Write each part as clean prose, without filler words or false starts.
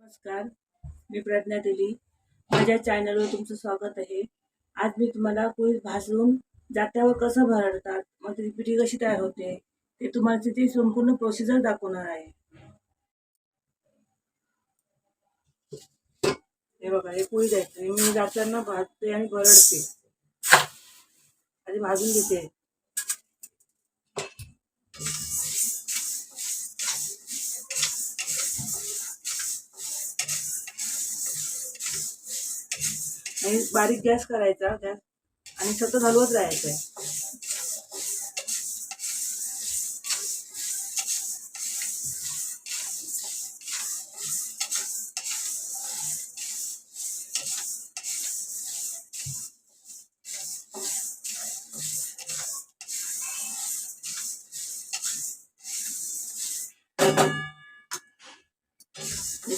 नमस्कार, मी प्रज्ञा दिली. माझ्या चॅनलवर तुमचं स्वागत आहे. आज मी तुम्हाला कोळी भाजून जात्यावर कसं भरडतात, मग त्याची पिठी कशी तयार होते, ते तुम्हाला तिथे संपूर्ण प्रोसिजर दाखवणार आहे. हे बघा, हे पोळी द्यायचं. मी जात्यांना भाजते आणि भरडते. आधी भाजून घेते. आणि बारीक गॅस करायचा गॅस आणि सतत हलवत राहायचं.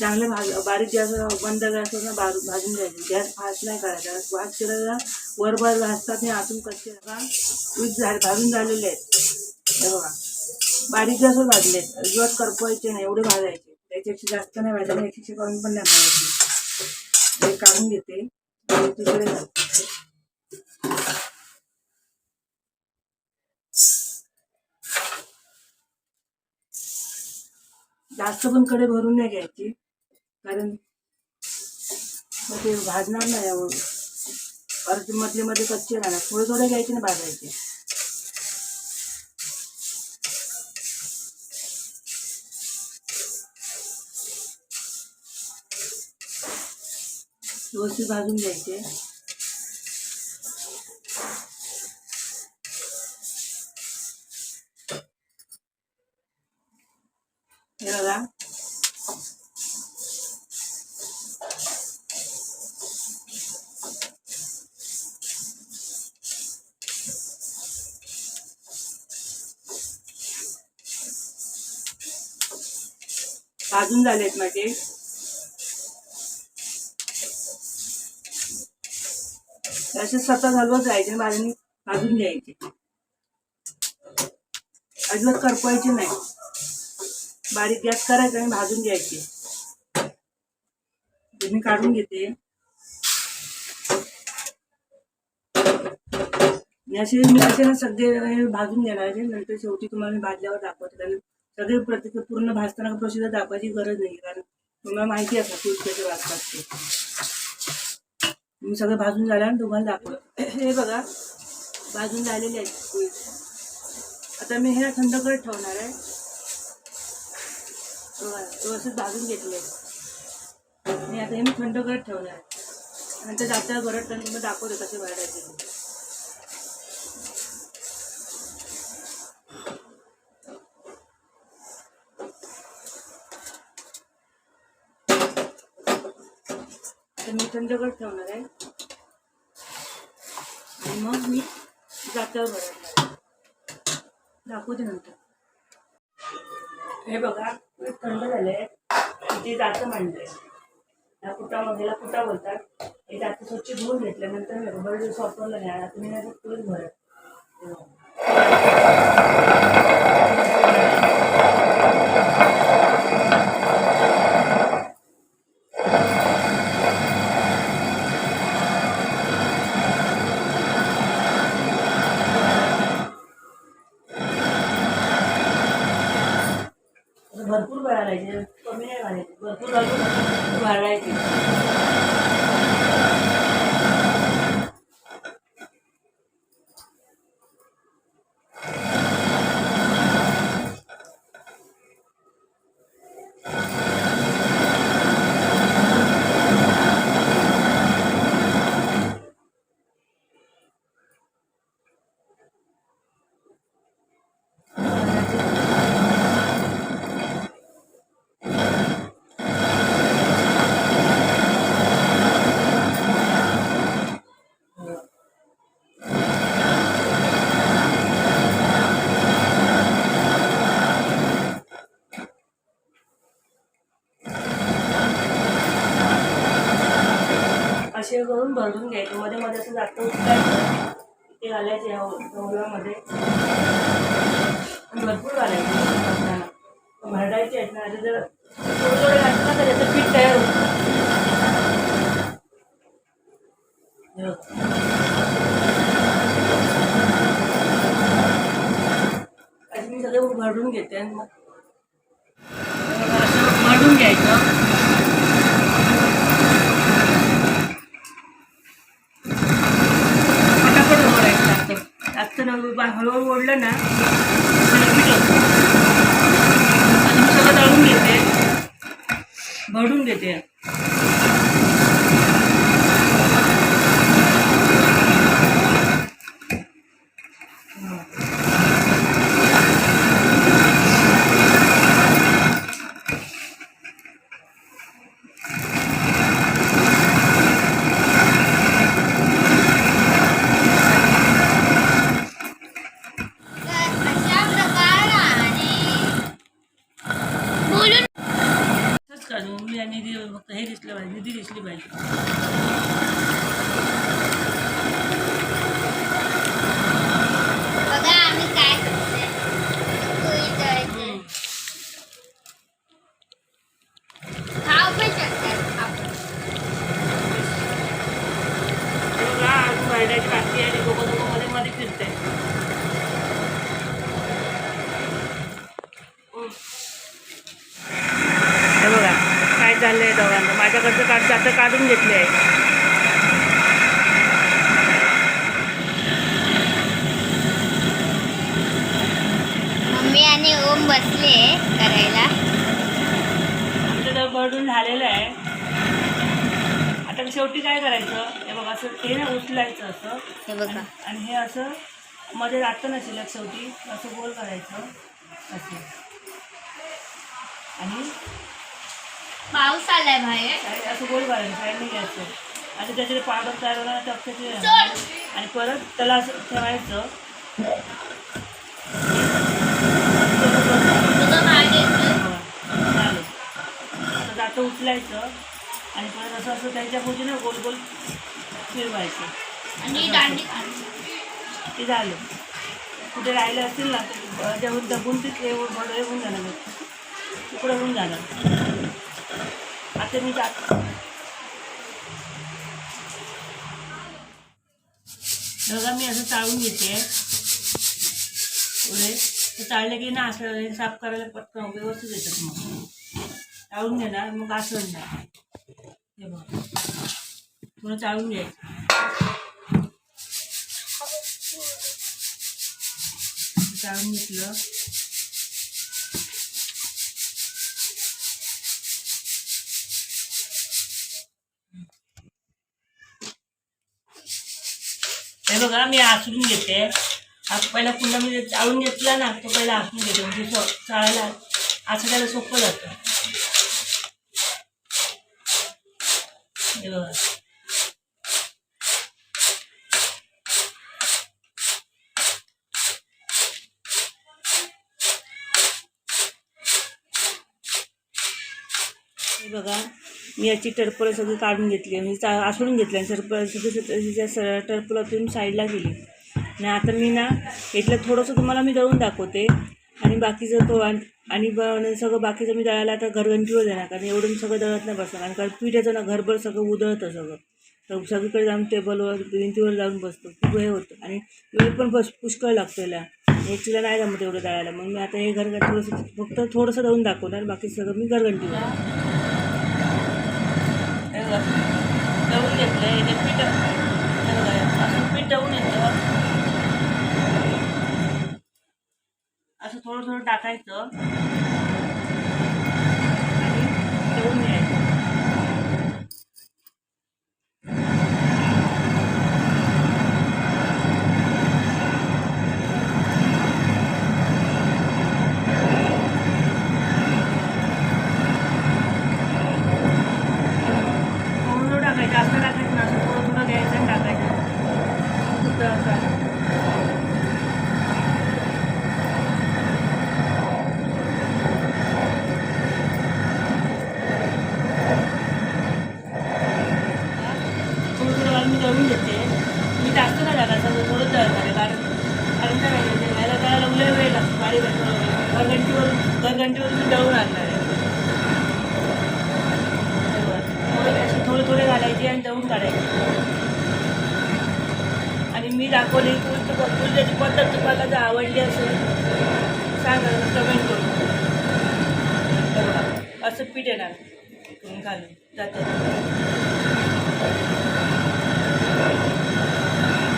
चांगले बारीक गॅस बंद गॅसवर भाजून घ्यायचे. गॅस फास्ट नाही करायचा. फास्ट केला वरभर भाजतात आणि आतून कच्चे भाजून झालेले आहेत. हे बघा, बारीक गॅसवर भाजले आहेत. अजिबात करपवायचे नाही, एवढे भाजायचे. त्याच्यापेक्षा जास्त नाही भाजायचे, 100 कमी पण नाही भाजायचे. हे काढून घेते. तिकडे जास्त पण कडे भरून नाही घ्यायची, कारण मग ते भाजणार नाही. अर्ध मधले मध्ये कच्चे राहणार. थोडे थोडे घ्यायचे ना भाजायचे. व्यवस्थित भाजून घ्यायचे. हे बघा, भाजून झालेत माझे. असे सतत हलवत राहायचे, भाजून घ्यायचे. अजिबात करपवायचे नाही. बारीक गॅस करायचा आणि भाजून घ्यायचे. मी काढून घेते. मी असे ना सगळे भाजून घेणार आहे. नंतर शेवटी तुम्हाला भाजल्यावर दाखवते. कारण सगळे पूर्ण भाजताना प्रोसिजर दाखवायची गरज नाही, कारण तुम्हाला माहिती असतं तूप कसे भाजतात ते. मी सगळं भाजून झाल्यावर तुम्हाला दाखवतो. हे बघा, भाजून झालेले आहेत. आता मी हे थंड करत ठेवणार आहे. व्यवस्थित भाजून घेतले आणि आता हे मी थंड करत ठेवणार आहे. नंतर जात्यावर भरडताना तुम्हाला दाखवते कसे भरडायचे. मी थंड करत ठेवणार आहे आणि मग मी जात्यावर भरडणार आहे. दाखवते नंतर. हे बघा, थंड झाले. ते जातं मांडलंय. या कुटामध्ये कुटा बोलतात. हे जातं स्वच्छ धुवून घेतल्यानंतर बरेच दिवस वापरलं नाही. आता मी नाही पुढेच भरत. भरपूर भरायचे, कमी नाही घालायचे. भरपूर घालून भरायचे. असे करून भरून घ्यायचे. मध्ये मध्ये असं जास्त उचलायचं, ते घालायचे ह्या भरपूर घालायचे. भरडायचे आहेत ना. जर थोडं थोडं घातलं ना तर याचं पीठ तयार होतं. असं मी सगळे भरून घेते आणि मग असं भरून घ्यायचं. फटाफट ओढायचं लागतं हळूहळू ओढलं ना पीठ होतं. आणि मी सगळं दळून घेते, भरून घेते. मी आणि निधी फक्त हे दिसलं पाहिजे, निधी दिसली पाहिजे. बघा आम्ही काय करतोय. खाऊ पण शकतात आपण. बघा अजून भांड्याची टाकी आणि दोघं मध्ये मध्ये फिरते. हे बघा काय चाललंय दोघांना. माझ्याकडचं जातं काढून घेतलं आहे. मम्मी आणि ओम बसले करायला. आमचं भरून झालेलं आहे. आता शेवटी काय करायचं, हे बघा असं हे ना उचलायचं असं. हे बघा आणि हे असं मध्ये राहतं ना शिल्लक, शेवटी असं गोल करायचं असं. आणि पाऊस आलाय बाहेर. असं गोल करायचं, साईडने घ्यायचं आणि त्याच्यात पावडर तयार होणार टपक्याचे. आणि परत त्याला असं ठेवायचं. जातं उचलायचं आणि परत असं असं त्यांच्या पुढे ना गोल गोल फिरवायचं आणि दांडी ते झालं. कुठे राहिले असतील ना ते जेवून दबून ते होऊन जाणार, तुकडं होऊन जाणार. आता मी जात बघा मी असं चाळून घेते पुढे. ते चाळले की ना असं साफ करायला पटकन व्यवस्थित येतात. मग चाळून घेणार, मग असं नाही. हे बघा थोडं चाळून घ्यायचं. चाळून घेतलं. हे बघा मी आसरून घेते. पहिला पुन्हा मी चाळून घेतला ना तो पहिला आसून घेते, म्हणजे चाळायला आसडायला सोपं जातं. हे बघा हे बघा मी याची टरपलं सगळी काढून घेतली, म्हणजे आसडून घेतली आणि सगळी टरपलातून साईडला गेली. आणि आता मी ना इथलं थोडंसं तुम्हाला मी दळून दाखवते आणि बाकीचं तो आणि सगळं बाकीचं मी दळायला आता घरघंटीवर देणार, कारण एवढं मी सगळं दळत नाही बसणार. कारण पीठ याचं ना घरभर सगळं उधळतं सगळं. तर सगळीकडे जाऊन टेबलवर भिंतीवर जाऊन बसतो, खूप हे होतं आणि वेळ पण पुष्कळ लागतो याला. एकटीला नाही जमत एवढं दळायला. मग मी आता हे थोडंसं फक्त थोडंसं दळून दाखवणार, बाकी सगळं मी घरघंटीवर दळून घेतलं. हे पीठ असं पीठ दळून येतं, असं थोडं थोडं टाकायचं आणि दळून घ्यायचं. थोडं टाकायचं, जास्त टाकायचं ना, असं थोडं थोडं घ्यायचं आणि टाकायचं. मी दळून घेते. मी जास्त नाही टाकायचं, थोडंच दळणार आहे. कारण काय माहिती याला दळायला लय वेळ लागतो. गाडी घरघंटीवर मी दळून आणणार आहे. असे थोडे थोडे घालायचे आणि दळून काढायचे. मी दाखवली कुर्ल्याची पद्धत तुम्हाला जर आवडली असेल सांगा कमेंट करून. हे बघा, असं पीठ येणार इकडून घालून जाते.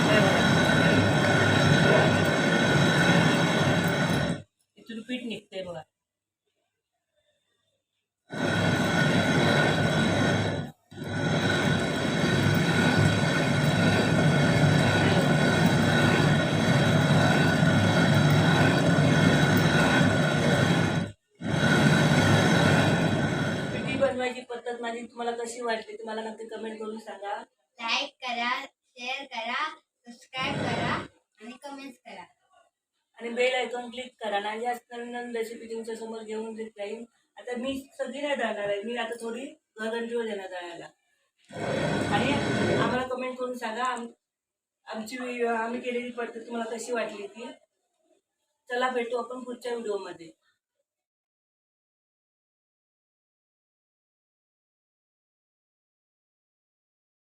हे बघा, इथून पीठ निघते बघा. पिठी बनवायची पद्धत माझी तुम्हाला कशी वाटली तुम्हाला नक्की कमेंट करून सांगा. लाईक करा, शेअर करा, सबस्क्राईब करा आणि कमेंट्स करा. आणि बेल आयकॉन क्लिक करा. आणि जास्त नवीन नवीन रेसिपी तुमच्या समोर घेऊन देत जाईल. आता मी सगळी नाही जाणार आहे, मी आता थोडी घरगंजीवर देणार जायला. आणि आम्हाला कमेंट करून सांगा आमची आम्ही केलेली पद्धत तुम्हाला कशी वाटली ती. चला भेटू आपण पुढच्या व्हिडिओमध्ये.